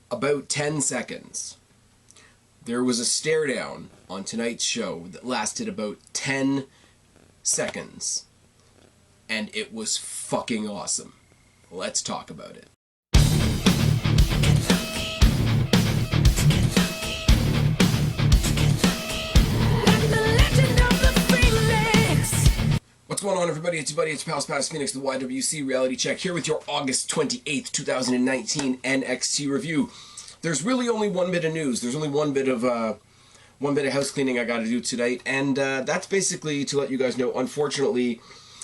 about 10 seconds. There was a stare down on tonight's show that lasted about 10 seconds. And it was fucking awesome. Let's talk about it. What's going on, everybody? It's your buddy, it's Pals Phoenix, the YWC Reality Check, here with your August 28th, 2019 NXT review. There's really only one bit of news. There's only one bit of house cleaning I got to do tonight, and that's basically to let you guys know, unfortunately,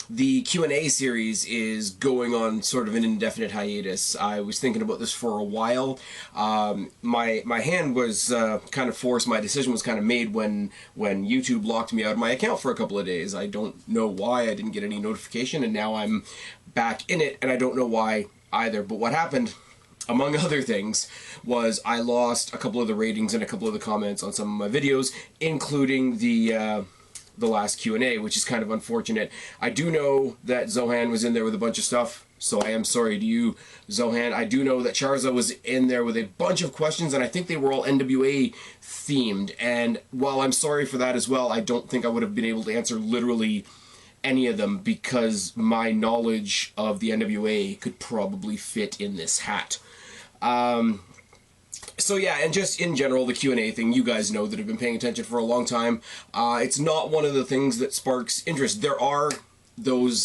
the Q&A series is going on sort of an indefinite hiatus. I was thinking about this for a while. My hand was kind of forced. My decision was kind of made when YouTube locked me out of my account for a couple of days. I don't know why. I didn't get any notification, and now I'm back in it, and I don't know why either. But what happened, among other things, was I lost a couple of the ratings and a couple of the comments on some of my videos, including the last Q&A, which is kind of unfortunate. I do know that Zohan was in there with a bunch of stuff, so I am sorry to you, Zohan. I do know that Charza was in there with a bunch of questions, and I think they were all NWA themed, and while I'm sorry for that as well, I don't think I would have been able to answer literally any of them because my knowledge of the NWA could probably fit in this hat. So yeah, and just in general, the Q&A thing, you guys know that have been paying attention for a long time. It's not one of the things that sparks interest. There are those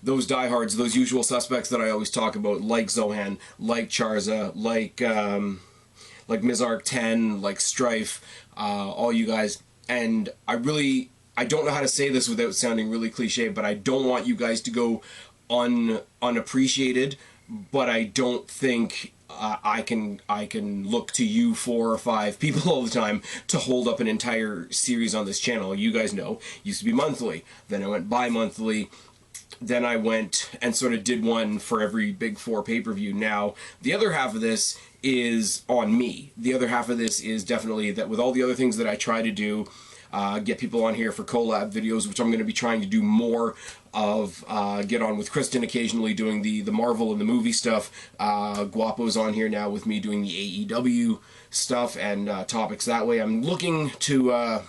diehards, those usual suspects that I always talk about, like Zohan, like Charza, like Mizark 10, like Strife, all you guys. And I don't know how to say this without sounding really cliche, but I don't want you guys to go unappreciated, but I don't think I can look to you 4 or 5 people all the time to hold up an entire series on this channel. You guys know, used to be monthly, then I went bi-monthly, then I went and sort of did one for every Big 4 pay-per-view. Now, the other half of this is on me. The other half of this is definitely that with all the other things that I try to do, get people on here for collab videos, which I'm going to be trying to do more of, get on with Kristen occasionally doing the Marvel and the movie stuff. Guapo's on here now with me doing the AEW stuff and topics that way. I'm looking to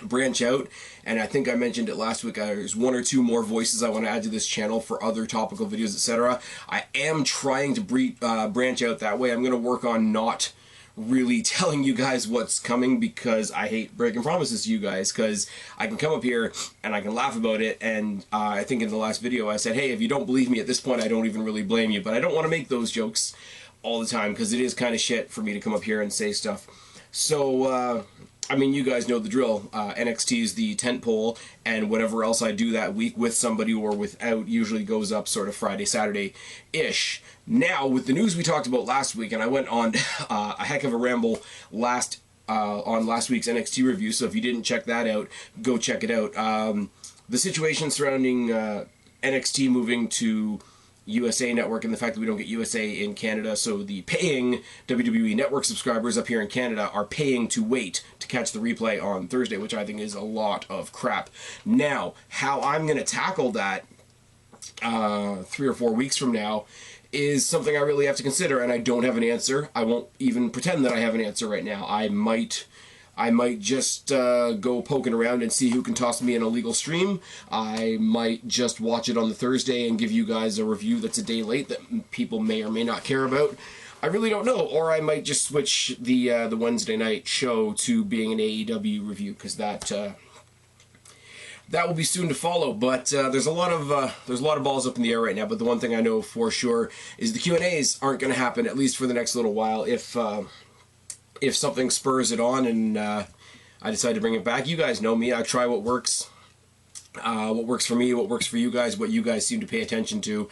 branch out, and I think I mentioned it last week, there's 1 or 2 more voices I want to add to this channel for other topical videos, etc. I am trying to branch out that way. I'm going to work on not really telling you guys what's coming because I hate breaking promises to you guys, because I can come up here and I can laugh about it, and I think in the last video I said, hey, if you don't believe me at this point, I don't even really blame you, but I don't want to make those jokes all the time because it is kind of shit for me to come up here and say stuff. So I mean, you guys know the drill. NXT is the tentpole, and whatever else I do that week with somebody or without usually goes up sort of Friday, Saturday-ish. Now, with the news we talked about last week, and I went on a heck of a ramble on last week's NXT review, so if you didn't check that out, go check it out. The situation surrounding NXT moving to USA Network and the fact that we don't get USA in Canada, so the paying WWE Network subscribers up here in Canada are paying to wait to catch the replay on Thursday, which I think is a lot of crap. Now, how I'm going to tackle that 3 or 4 weeks from now is something I really have to consider, and I don't have an answer. I won't even pretend that I have an answer right now. I might just go poking around and see who can toss me an illegal stream. I might just watch it on the Thursday and give you guys a review that's a day late that people may or may not care about. I really don't know. Or I might just switch the Wednesday night show to being an AEW review, because that will be soon to follow. But there's a lot of balls up in the air right now. But the one thing I know for sure is the Q&As aren't going to happen, at least for the next little while. If something spurs it on and I decide to bring it back, you guys know me. I try what works for me, what works for you guys, what you guys seem to pay attention to.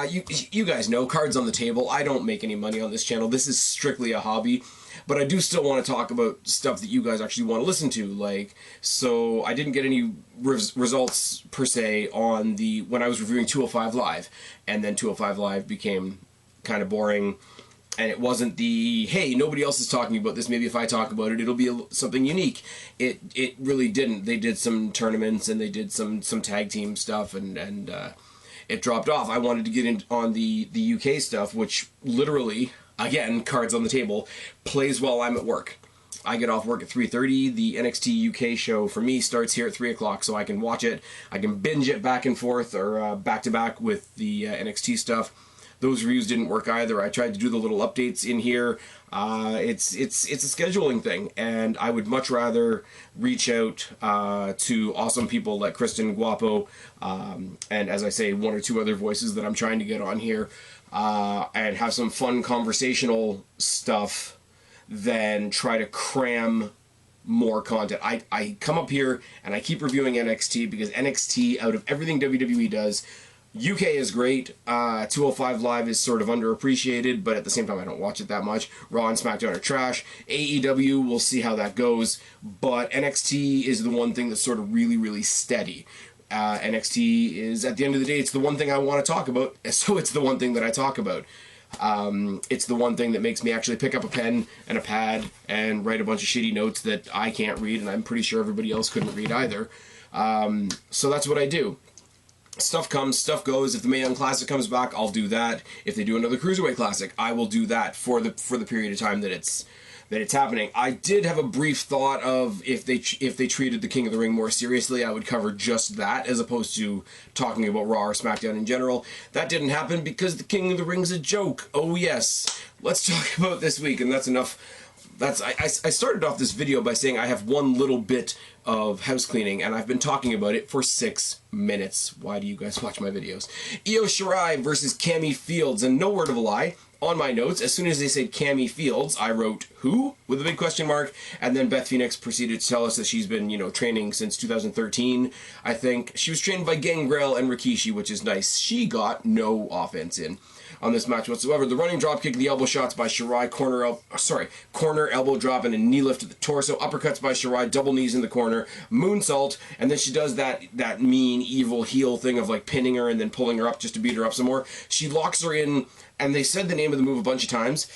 You guys know, cards on the table. I don't make any money on this channel. This is strictly a hobby. But I do still want to talk about stuff that you guys actually want to listen to. Like, so I didn't get any results per se on when I was reviewing 205 Live, and then 205 Live became kind of boring. And it wasn't the, hey, nobody else is talking about this, maybe if I talk about it, it'll be something unique. It really didn't. They did some tournaments, and they did some tag team stuff, and it dropped off. I wanted to get in on the UK stuff, which literally, again, cards on the table, plays while I'm at work. I get off work at 3:30. The NXT UK show for me starts here at 3 o'clock, so I can watch it. I can binge it back and forth, or back to back with the NXT stuff. Those reviews didn't work either. I tried to do the little updates in here. It's a scheduling thing, and I would much rather reach out to awesome people like Kristen Guapo, and as I say, one or two other voices that I'm trying to get on here, and have some fun conversational stuff than try to cram more content. I come up here and I keep reviewing NXT because NXT, out of everything WWE does, UK is great. 205 Live is sort of underappreciated, but at the same time I don't watch it that much. Raw and SmackDown are trash. AEW, we'll see how that goes, but NXT is the one thing that's sort of really, really steady. NXT is, at the end of the day, it's the one thing I want to talk about, so it's the one thing that I talk about. It's the one thing that makes me actually pick up a pen and a pad and write a bunch of shitty notes that I can't read, and I'm pretty sure everybody else couldn't read either. So that's what I do. Stuff comes, stuff goes. If the Mae Young Classic comes back, I'll do that. If they do another Cruiserweight Classic, I will do that for the period of time that it's happening. I did have a brief thought of if they treated the King of the Ring more seriously, I would cover just that as opposed to talking about Raw or SmackDown in general. That didn't happen because the King of the Ring's a joke. Oh yes. Let's talk about this week, and that's enough. I started off this video by saying I have one little bit of house cleaning, and I've been talking about it for 6 minutes. Why do you guys watch my videos? Io Shirai versus Cammy Fields, and no word of a lie, on my notes, as soon as they said Cammy Fields, I wrote, who? With a big question mark, and then Beth Phoenix proceeded to tell us that she's been, training since 2013, I think. She was trained by Gangrel and Rikishi, which is nice. She got no offense in on this match whatsoever. The running drop kick, the elbow shots by Shirai, corner elbow drop and a knee lift to the torso, uppercuts by Shirai, double knees in the corner, moonsault, and then she does that mean evil heel thing of like pinning her and then pulling her up just to beat her up some more. She locks her in, and they said the name of the move a bunch of times.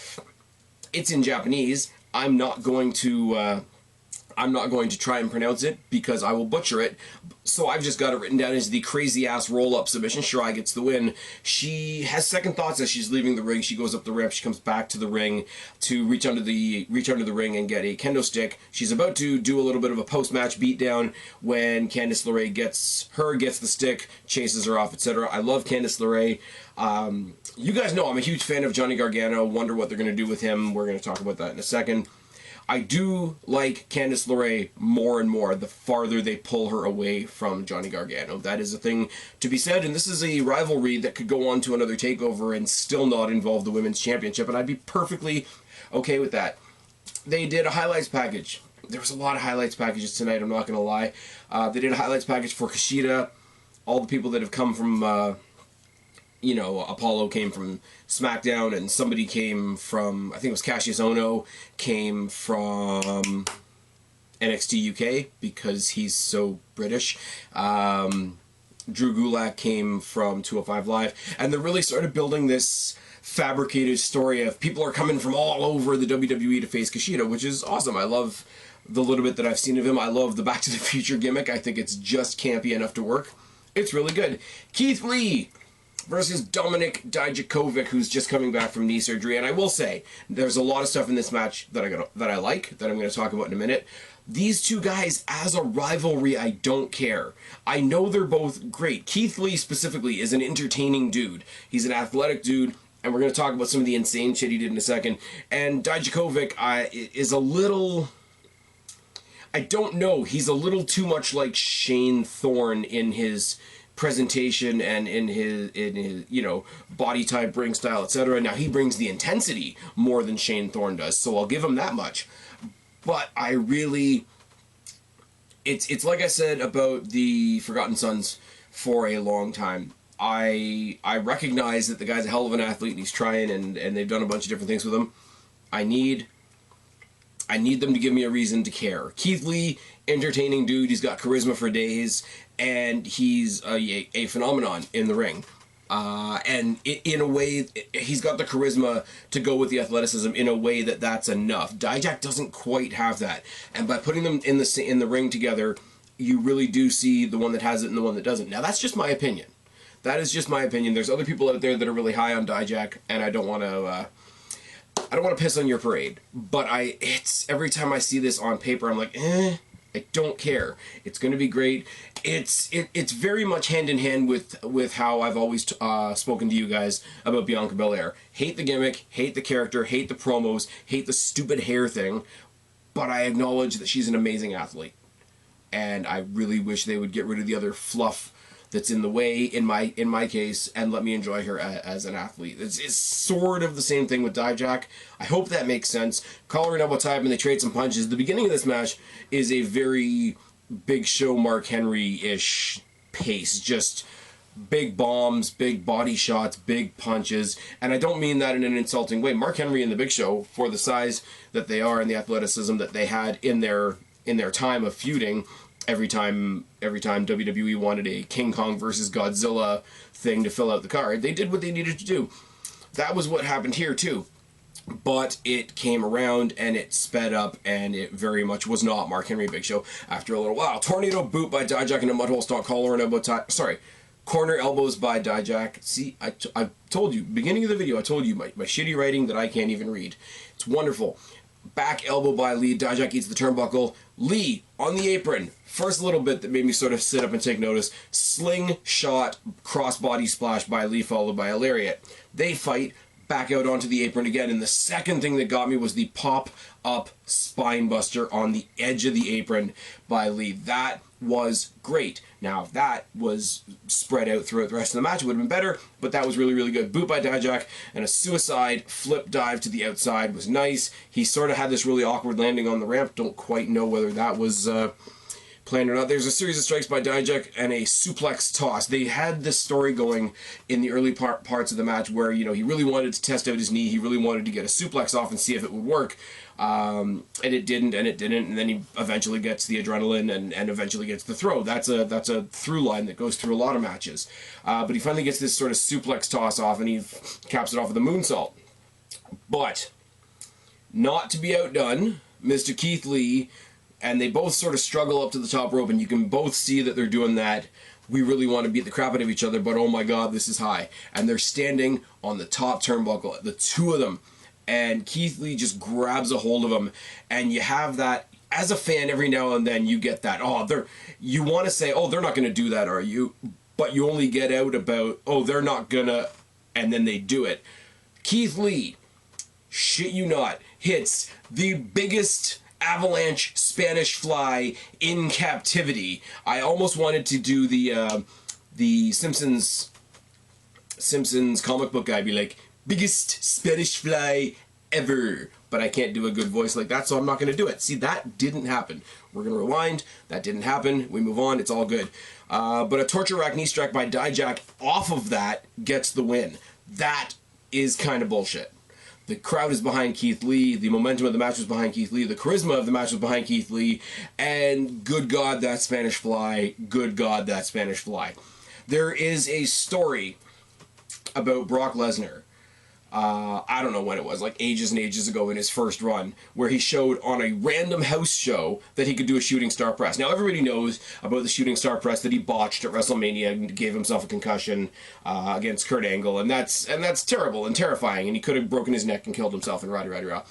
It's in Japanese. I'm not going to try and pronounce it because I will butcher it. So I've just got it written down as the crazy-ass roll-up submission. Shirai gets the win. She has second thoughts as she's leaving the ring. She goes up the ramp. She comes back to the ring to reach under the ring and get a kendo stick. She's about to do a little bit of a post-match beatdown when Candice LeRae gets the stick, chases her off, etc. I love Candice LeRae. You guys know I'm a huge fan of Johnny Gargano. Wonder what they're going to do with him. We're going to talk about that in a second. I do like Candice LeRae more and more the farther they pull her away from Johnny Gargano. That is a thing to be said, and this is a rivalry that could go on to another takeover and still not involve the Women's Championship, and I'd be perfectly okay with that. They did a highlights package. There was a lot of highlights packages tonight, I'm not going to lie. They did a highlights package for Kushida, all the people that have come from... Apollo came from SmackDown, and somebody came from, I think it was Cassius Ohno, came from NXT UK because he's so British. Drew Gulak came from 205 Live, and they're really sort of building this fabricated story of people are coming from all over the WWE to face Kushida, which is awesome. I love the little bit that I've seen of him. I love the Back to the Future gimmick. I think it's just campy enough to work. It's really good. Keith Lee versus Dominik Dijakovic, who's just coming back from knee surgery. And I will say, there's a lot of stuff in this match that I like, that I'm going to talk about in a minute. These two guys, as a rivalry, I don't care. I know they're both great. Keith Lee, specifically, is an entertaining dude. He's an athletic dude, and we're going to talk about some of the insane shit he did in a second. And Dijakovic is a little... I don't know. He's a little too much like Shane Thorne in his... presentation and in his body type, ring style, etc. Now he brings the intensity more than Shane Thorne does, so I'll give him that much. But I really, it's like I said about the Forgotten Sons for a long time. I recognize that the guy's a hell of an athlete and he's trying, and they've done a bunch of different things with him. I need them to give me a reason to care. Keith Lee, entertaining dude, he's got charisma for days, and he's a phenomenon in the ring. And in a way, he's got the charisma to go with the athleticism in a way that's enough. Dijak doesn't quite have that. And by putting them in the ring together, you really do see the one that has it and the one that doesn't. Now, that's just my opinion. That is just my opinion. There's other people out there that are really high on Dijak, and I don't want to piss on your parade. But it's every time I see this on paper, I'm like, I don't care. It's going to be great. It's very much hand in hand with how I've always spoken to you guys about Bianca Belair. Hate the gimmick, hate the character, hate the promos, hate the stupid hair thing, but I acknowledge that she's an amazing athlete. And I really wish they would get rid of the other fluff that's in the way in my case and let me enjoy her as an athlete. It's sort of the same thing with Dijak. I hope that makes sense. Collar and elbow tie and they trade some punches. The beginning of this match is a very Big Show Mark Henry-ish pace. Just big bombs, big body shots, big punches. And I don't mean that in an insulting way. Mark Henry and the Big Show, for the size that they are and the athleticism that they had in their time of feuding, every time WWE wanted a King Kong versus Godzilla thing to fill out the card, they did what they needed to do. That was what happened here too. But it came around and it sped up, and it very much was not Mark Henry Big Show after a little while. Tornado boot by Dijak and a mudhole stomp, collar and elbow tie. Sorry, corner elbows by Dijak. See, I told you, beginning of the video, I told you my shitty writing that I can't even read. It's wonderful. Back elbow by Lee. Dijak eats the turnbuckle. Lee on the apron. First little bit that made me sort of sit up and take notice. Slingshot crossbody splash by Lee, followed by a lariat. They fight. Back out onto the apron again, and the second thing that got me was the pop-up spine buster on the edge of the apron by Lee. That was great. Now, if that was spread out throughout the rest of the match, it would have been better, but that was really, really good. Boot by Dijak, and a suicide flip dive to the outside was nice. He sort of had this really awkward landing on the ramp. Don't quite know whether that was planned or not. There's a series of strikes by Dijak and a suplex toss. They had this story going in the early parts of the match where, you know, he really wanted to test out his knee. He really wanted to get a suplex off and see if it would work. And it didn't, and then he eventually gets the adrenaline and eventually gets the throw. That's a through line that goes through a lot of matches. But he finally gets this sort of suplex toss off, and he caps it off with a moonsault. But, not to be outdone, Mr. Keith Lee, and they both sort of struggle up to the top rope, and you can both see that they're doing that. We really want to beat the crap out of each other, but oh my god, this is high. And they're standing on the top turnbuckle, the two of them, and Keith Lee just grabs a hold of him, and you have that, as a fan, every now and then you get that, you want to say, oh, they're not going to do that, are you? But you only get out about, oh, they're not gonna, and then they do it. Keith Lee, shit you not, hits the biggest avalanche Spanish fly in captivity. I almost wanted to do the Simpsons comic book guy, be like, biggest Spanish fly ever, but I can't do a good voice like that, so I'm not going to do it. See, that didn't happen. We're going to rewind. That didn't happen. We move on. It's all good. But a torture rack knee strike by Dijak off of that gets the win. That is kind of bullshit. The crowd is behind Keith Lee. The momentum of the match was behind Keith Lee. The charisma of the match was behind Keith Lee. And good God, that Spanish fly. Good God, that Spanish fly. There is a story about Brock Lesnar. I don't know when it was, like ages and ages ago in his first run, where he showed on a random house show that he could do a shooting star press. Now, everybody knows about the shooting star press that he botched at WrestleMania and gave himself a concussion against Kurt Angle, and that's terrible and terrifying, and he could have broken his neck and killed himself and rah-de-rah-de-rah.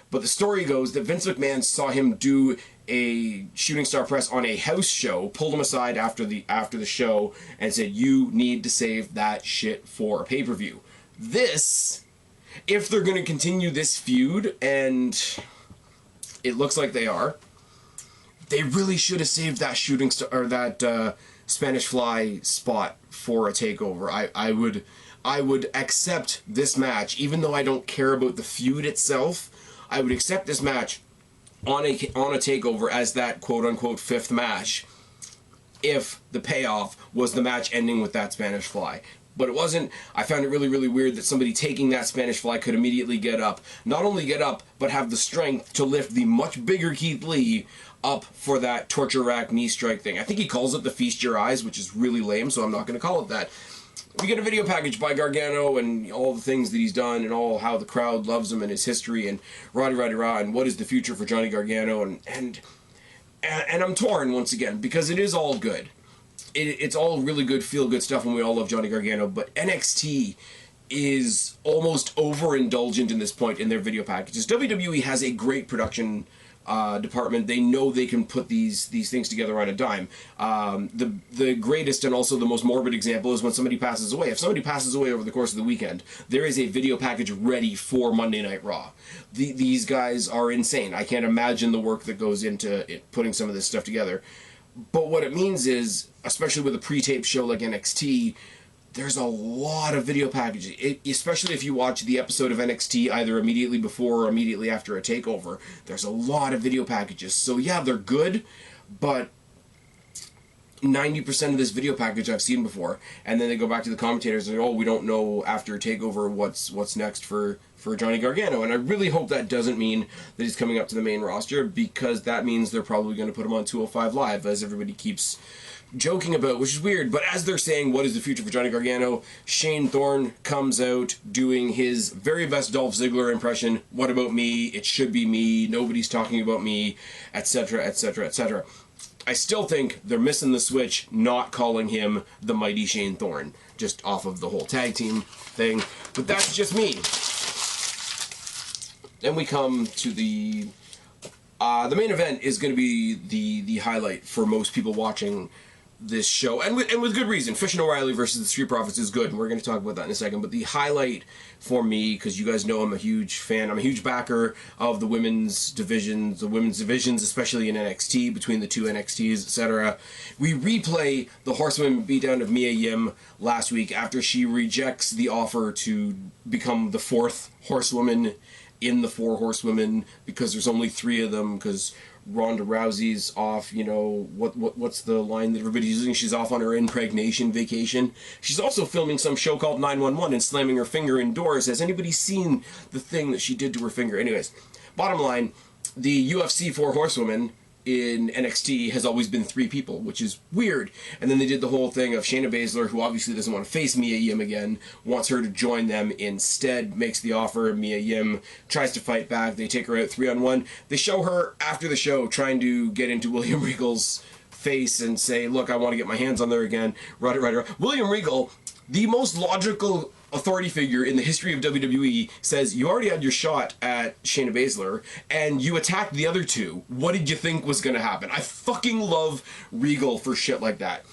But the story goes that Vince McMahon saw him do a shooting star press on a house show, pulled him aside after the show, and said, you need to save that shit for a pay-per-view. This, if they're going to continue this feud, and it looks like they are, they really should have saved that shooting star, or that Spanish fly spot for a takeover. I would accept this match, even though I don't care about the feud itself. I would accept this match on a takeover as that quote-unquote fifth match if the payoff was the match ending with that Spanish fly. But it wasn't. I found it really, really weird that somebody taking that Spanish fly could immediately get up. Not only get up, but have the strength to lift the much bigger Keith Lee up for that torture rack knee strike thing. I think he calls it the Feast Your Eyes, which is really lame, so I'm not going to call it that. We get a video package by Gargano and all the things that he's done and all how the crowd loves him and his history and rah-de-rah-de-rah and what is the future for Johnny Gargano. And I'm torn once again because it is all good. it's all really good, feel-good stuff, and we all love Johnny Gargano, but NXT is almost overindulgent in this point in their video packages. WWE has a great production department. They know they can put these things together on a dime. The greatest and also the most morbid example is when somebody passes away. If somebody passes away over the course of the weekend, there is a video package ready for Monday Night Raw. These guys are insane. I can't imagine the work that goes into putting some of this stuff together. But what it means is, especially with a pre-taped show like NXT, there's a lot of video packages, especially if you watch the episode of NXT either immediately before or immediately after a takeover. There's a lot of video packages. So yeah, they're good, but 90% of this video package I've seen before. And then they go back to the commentators and, oh, we don't know after a takeover what's next for Johnny Gargano. And I really hope that doesn't mean that he's coming up to the main roster, because that means they're probably going to put him on 205 Live, as everybody keeps joking about, which is weird. But as they're saying, what is the future for Johnny Gargano, Shane Thorne comes out doing his very best Dolph Ziggler impression. What about me? It should be me. Nobody's talking about me, etc., etc., etc. I still think they're missing the switch, not calling him the mighty Shane Thorne, just off of the whole tag team thing. But that's just me. Then we come to the main event is going to be the highlight for most people watching this show, and with good reason. Fish and O'Reilly versus the Street Profits is good, and we're going to talk about that in a second. But the highlight for me, because you guys know I'm a huge fan, I'm a huge backer of the women's divisions, especially in NXT, between the two NXTs, etc. We replay the Horsewoman beatdown of Mia Yim last week after she rejects the offer to become the fourth Horsewoman in the Four Horsewomen, because there's only 3 of them, because Ronda Rousey's off, you know, what's the line that everybody's using? She's off on her impregnation vacation. She's also filming some show called 911 and slamming her finger indoors. Has anybody seen the thing that she did to her finger? Anyways, bottom line, the UFC Four Horsewomen in NXT has always been 3 people, which is weird. And then they did the whole thing of Shayna Baszler, who obviously doesn't want to face Mia Yim again, wants her to join them instead, makes the offer. Mia Yim tries to fight back. They take her out 3-on-1. They show her after the show trying to get into William Regal's face and say, look, I want to get my hands on there again. Right. William Regal, the most logical authority figure in the history of WWE, says, you already had your shot at Shayna Baszler and you attacked the other 2. What did you think was going to happen? I fucking love Regal for shit like that.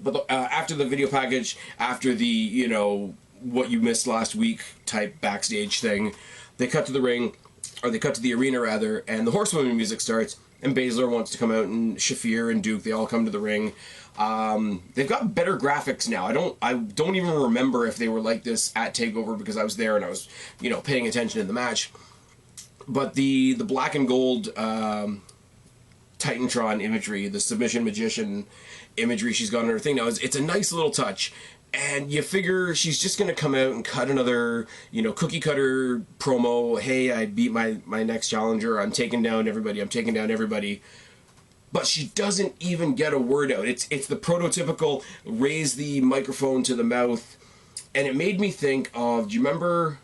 But after the video package, after the, you know, what you missed last week type backstage thing, they cut to the ring, or they cut to the arena rather, and the Horsewomen music starts, and Baszler wants to come out, and Shafir and Duke, they all come to the ring. They've got better graphics now. I don't even remember if they were like this at TakeOver, because I was there and I was, you know, paying attention in the match. But the black and gold Titantron imagery, the submission magician imagery she's got on her thing now, it's a nice little touch. And you figure she's just going to come out and cut another, you know, cookie cutter promo. Hey, I beat my next challenger. I'm taking down everybody. But she doesn't even get a word out. It's the prototypical raise the microphone to the mouth. And it made me think of, do you remember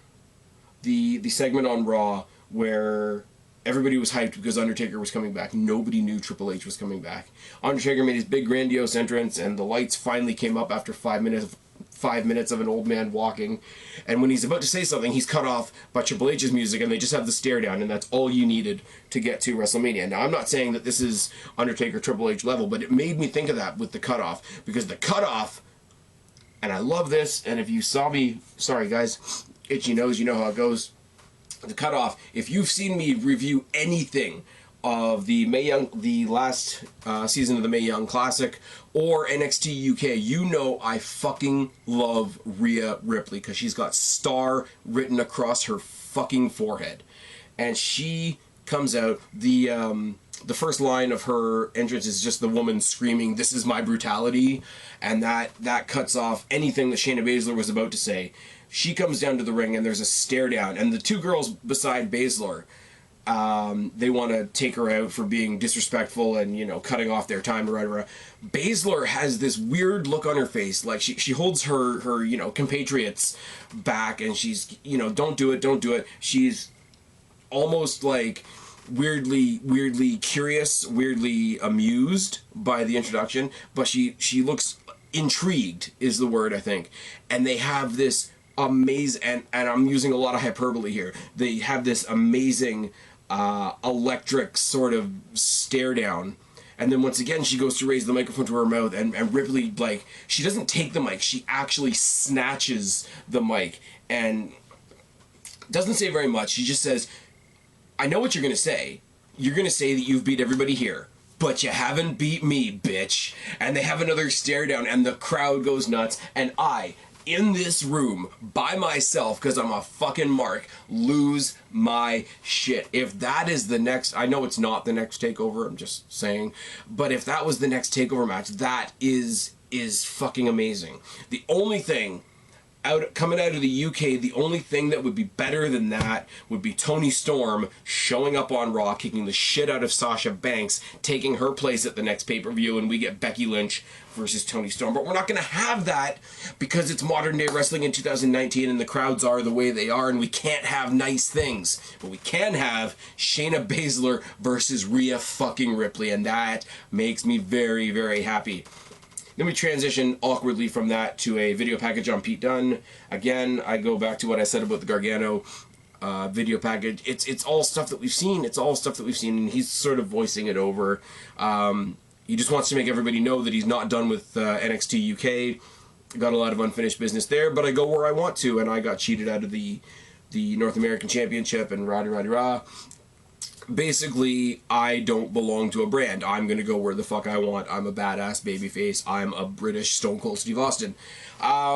the segment on Raw where everybody was hyped because Undertaker was coming back? Nobody knew Triple H was coming back. Undertaker made his big grandiose entrance, and the lights finally came up after 5 minutes of an old man walking. And when he's about to say something, he's cut off by Triple H's music, and they just have the stare down, and that's all you needed to get to WrestleMania. Now, I'm not saying that this is Undertaker Triple H level, but it made me think of that with the cutoff, because the cutoff, and I love this, and if you saw me, sorry guys, itchy nose, you know how it goes. The cutoff, if you've seen me review anything of the last season of the Mae Young Classic or NXT UK, you know I fucking love Rhea Ripley, because she's got star written across her fucking forehead. And she comes out, the first line of her entrance is just the woman screaming, "This is my brutality," and that cuts off anything that Shayna Baszler was about to say. She comes down to the ring and there's a stare down, and the 2 girls beside Baszler, they want to take her out for being disrespectful and, you know, cutting off their time, or Baszler has this weird look on her face, like she holds her you know, compatriots back, and she's, you know, don't do it. She's almost like weirdly curious, weirdly amused by the introduction, but she looks intrigued is the word, I think. And they have this amazing, and I'm using a lot of hyperbole here, they have this amazing electric sort of stare down. And then once again, she goes to raise the microphone to her mouth, and Ripley, like, she doesn't take the mic, she actually snatches the mic, and doesn't say very much. She just says, I know what you're going to say. You're going to say that you've beat everybody here, but you haven't beat me, bitch. And they have another stare down, and the crowd goes nuts, and I, in this room, by myself, because I'm a fucking mark, lose my shit. If that is the next, I know it's not the next TakeOver, I'm just saying, but if that was the next TakeOver match, that is fucking amazing. The only thing coming out of the UK, the only thing that would be better than that would be Toni Storm showing up on Raw, kicking the shit out of Sasha Banks, taking her place at the next pay-per-view, and we get Becky Lynch versus Toni Storm. But we're not going to have that because it's modern day wrestling in 2019 and the crowds are the way they are, and we can't have nice things. But we can have Shayna Baszler versus RHEA fucking Ripley, and that makes me very, very happy. Then we transition awkwardly from that to a video package on Pete Dunne. Again, I go back to what I said about the Gargano video package. It's all stuff that we've seen. It's all stuff that we've seen, and he's sort of voicing it over. He just wants to make everybody know that he's not done with NXT UK. Got a lot of unfinished business there, but I go where I want to, and I got cheated out of the North American Championship and rah-de-rah-de-rah. Basically, I don't belong to a brand. I'm going to go where the fuck I want. I'm a badass babyface. I'm a British Stone Cold Steve Austin.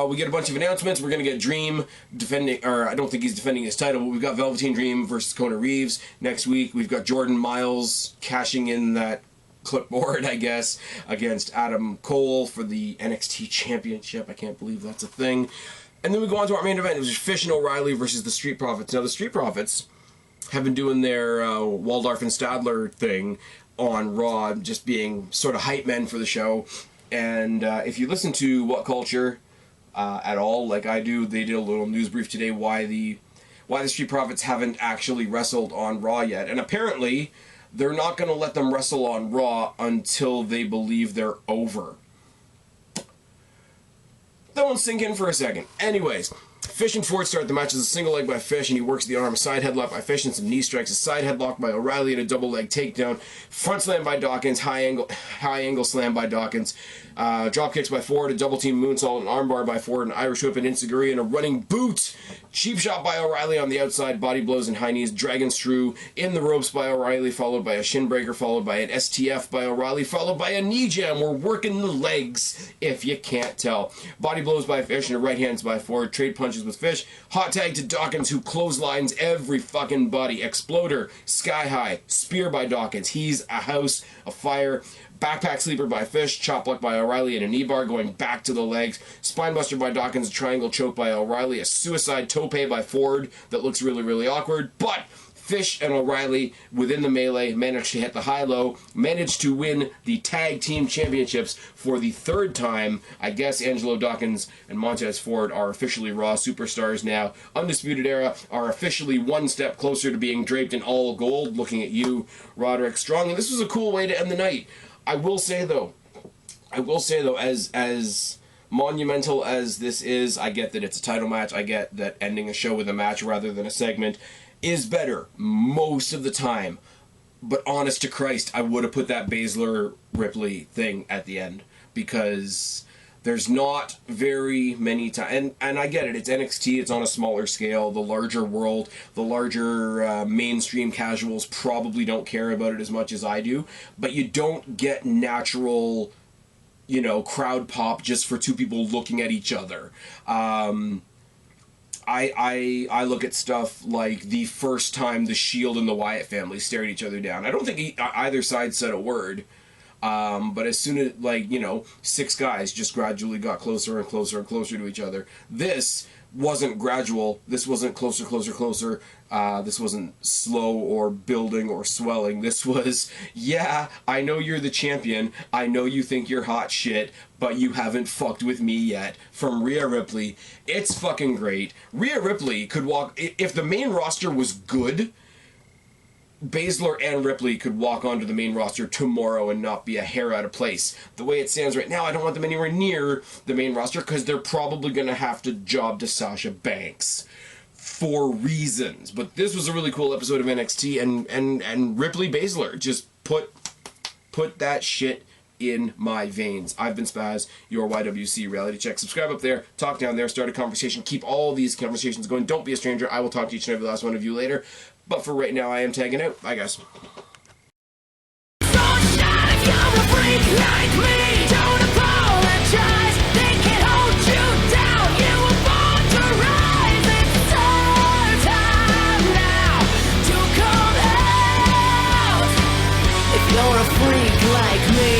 We get a bunch of announcements. We're going to get Dream defending, or I don't think he's defending his title, but we've got Velveteen Dream versus Kona Reeves next week. We've got Jordan Miles cashing in that clipboard, I guess, against Adam Cole for the NXT Championship. I can't believe that's a thing. And then we go on to our main event. It was Fish and O'Reilly versus the Street Profits. Now, the Street Profits have been doing their Waldorf and Stadler thing on Raw, just being sort of hype men for the show. And if you listen to What Culture at all, like I do, they did a little news brief today why the Street Profits haven't actually wrestled on Raw yet. And apparently, they're not going to let them wrestle on Raw until they believe they're over. That won't sink in for a second. Anyways, Fish and Ford start the match as a single leg by Fish, and he works the arm. A side headlock by Fish and some knee strikes. A side headlock by O'Reilly and a double leg takedown. Front slam by Dawkins. High angle slam by Dawkins. Drop kicks by Ford. A double team moonsault. An armbar by Ford. An Irish whip and enziguri and a running boot. Cheap shot by O'Reilly on the outside. Body blows and high knees. Dragon screw in the ropes by O'Reilly, followed by a shin breaker, followed by an STF by O'Reilly, followed by a knee jam. We're working the legs, if you can't tell. Body blows by Fish and a right hands by Ford. Trade punches with Fish. Hot tag to Dawkins, who clotheslines every fucking body. Exploder, sky high, spear by Dawkins. He's a house of fire. Backpack sleeper by Fish, chop block by O'Reilly, and a knee bar going back to the legs. Spinebuster by Dawkins, a triangle choke by O'Reilly, a suicide tope by Ford that looks really, really awkward. But Fish and O'Reilly, within the melee, managed to hit the high-low, managed to win the Tag Team Championships for the third time. I guess Angelo Dawkins and Montez Ford are officially Raw superstars now. Undisputed Era are officially one step closer to being draped in all gold. Looking at you, Roderick Strong. And this was a cool way to end the night. I will say though, as monumental as this is, I get that it's a title match. I get that ending a show with a match rather than a segment is better most of the time. But honest to Christ, I would have put that Baszler Ripley thing at the end because there's not very many times, and I get it, it's NXT, it's on a smaller scale, the larger world, the larger mainstream casuals probably don't care about it as much as I do, but you don't get natural, you know, crowd pop just for two people looking at each other. I look at stuff like the first time the Shield and the Wyatt family stared each other down. I don't think either side said a word. But as soon as, like, you know, six guys just gradually got closer and closer and closer to each other. This wasn't gradual. This wasn't closer, closer, closer. This wasn't slow or building or swelling. This was, yeah, I know you're the champion. I know you think you're hot shit, but you haven't fucked with me yet. From Rhea Ripley. It's fucking great. Rhea Ripley could walk, if the main roster was good, Baszler and Ripley could walk onto the main roster tomorrow and not be a hair out of place. The way it stands right now, I don't want them anywhere near the main roster because they're probably going to have to job to Sasha Banks for reasons. But this was a really cool episode of NXT, and Ripley Baszler just put that shit in my veins. I've been Spaz, your YWC Reality Check. Subscribe up there, talk down there, start a conversation, keep all these conversations going. Don't be a stranger. I will talk to each and every last one of you later. But for right now, I am tagging out. Bye, guys.